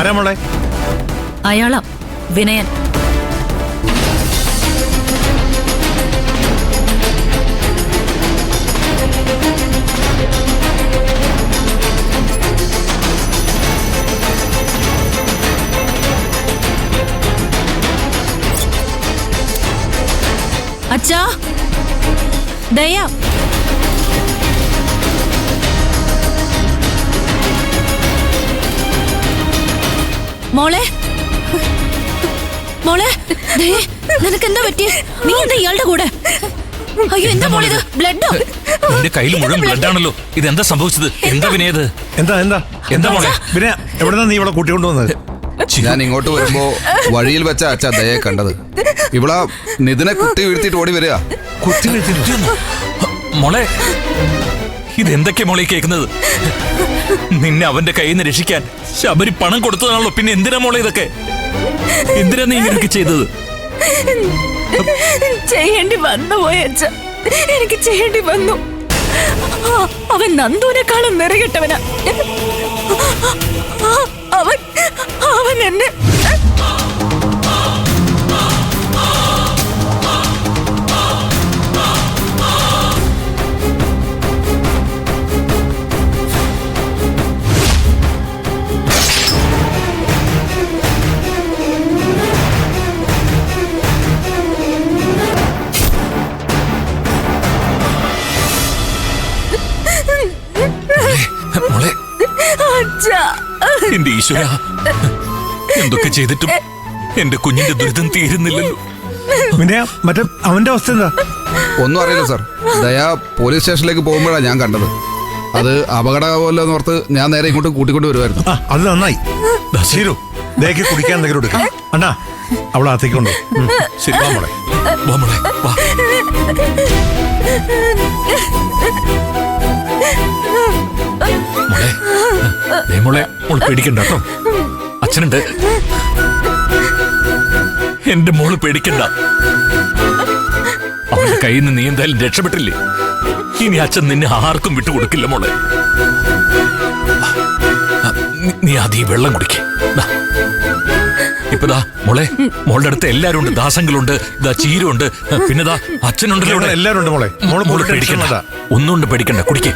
ആരാ മോളെ? അയാളാ വിനയൻ. അച്ഛാ, ദയ. മോളെ, മോളെ, നിനക്ക് എന്താ പറ്റിയ? നീ എന്താ ഇയാളുടെ കൂടെ? അയ്യോ, എന്താ മോളെ ഇത്? ബ്ലഡോ? എന്റെ കയ്യിൽ മുഴുവൻ ബ്ലഡ് ആണല്ലോ. ഇതെന്താ സംഭവിച്ചത്? എന്താ വിനയത്? എന്താ എന്താ എന്താ മോളെ? വിനയ, എവിടെന്നാ നീ ഇവിടെ കൂട്ടിക്കൊണ്ടുവന്നത്? ഞാൻ ഇങ്ങോട്ട് വരുമ്പോ വഴിയിൽ വെച്ച അച്ഛ ദയെ കണ്ടത്. ഇവളാ നിതിനെ കുത്തി വീഴ്ത്തിട്ട് ഓടി വരിക. കുത്തി വീഴ്ത്തി? മോളെ, ഇതെന്തൊക്കെയാ മോളെ കേൾക്കുന്നത്? നിന്നെ അവന്റെ കയ്യിൽ നിന്ന് രക്ഷിക്കാൻ ശബരി പണം കൊടുത്തതാണല്ലോ. പിന്നെ എന്തിനാ മോളെ ഇതൊക്കെ? എന്തിനാ നീ ഇങ്ങനെയൊക്കെ ചെയ്തത്? ചെയ്യേണ്ടി വന്നു പോയ അച്ഛ, എനിക്ക് ചെയ്യേണ്ടി വന്നു. അവൻ നന്ദുവിനെക്കാളും നിറകെട്ടവനാ. അവൻ എന്നെ മോളെ, എന്റെ ഈശ്വര, എന്തൊക്കെ ചെയ്തിട്ടും എന്റെ കുഞ്ഞിന്റെ ദുരിതം തീരുന്നില്ലല്ലോ. വിനയ, മറ്റേ അവന്റെ അവസ്ഥ എന്താ? ഒന്നും അറിയില്ല സാർ. ദയ പോലീസ് സ്റ്റേഷനിലേക്ക് പോകുമ്പോഴാണ് ഞാൻ കണ്ടത്. അത് അപകടമല്ലോ എന്നോർത്ത് ഞാൻ നേരെ ഇങ്ങോട്ട് കൂട്ടിക്കൊണ്ട് വരുമായിരുന്നു. അത് നന്നായി. ശരി, ദയക്ക് കുടിക്കാൻ എന്തെങ്കിലും എടുക്കാം. അണ്ണാ, അവളെ അകത്തേക്ക് കൊണ്ടു. ശരി, വാ മോളെ, വാ മോളെ, വാ. മോളെ, മോളെ, മോള് പേടിക്കണ്ട കേട്ടോ. അച്ഛനുണ്ട്. എന്റെ മോള് പേടിക്കണ്ട. അവന്റെ കയ്യിൽ നിന്ന് നീ എന്തായാലും രക്ഷപ്പെട്ടില്ലേ? ഇനി അച്ഛൻ നിന്നെ ആർക്കും വിട്ടുകൊടുക്കില്ല മോളെ. നീ ആദ്യം വെള്ളം കുടിക്ക. ഇപ്പതാ മോളെ, മോളുടെ അടുത്ത് എല്ലാരും ഉണ്ട്. ദാസങ്ങളുണ്ട്, ഇതാ ചീരുണ്ട്, പിന്നെ ദാ അച്ഛനുണ്ടല്ലോ. എല്ലാരും ഉണ്ട് മോളെ. മോള് പേടിക്കണ്ട, ഒന്നുകൊണ്ട് പേടിക്കണ്ട. കുടിക്കേ.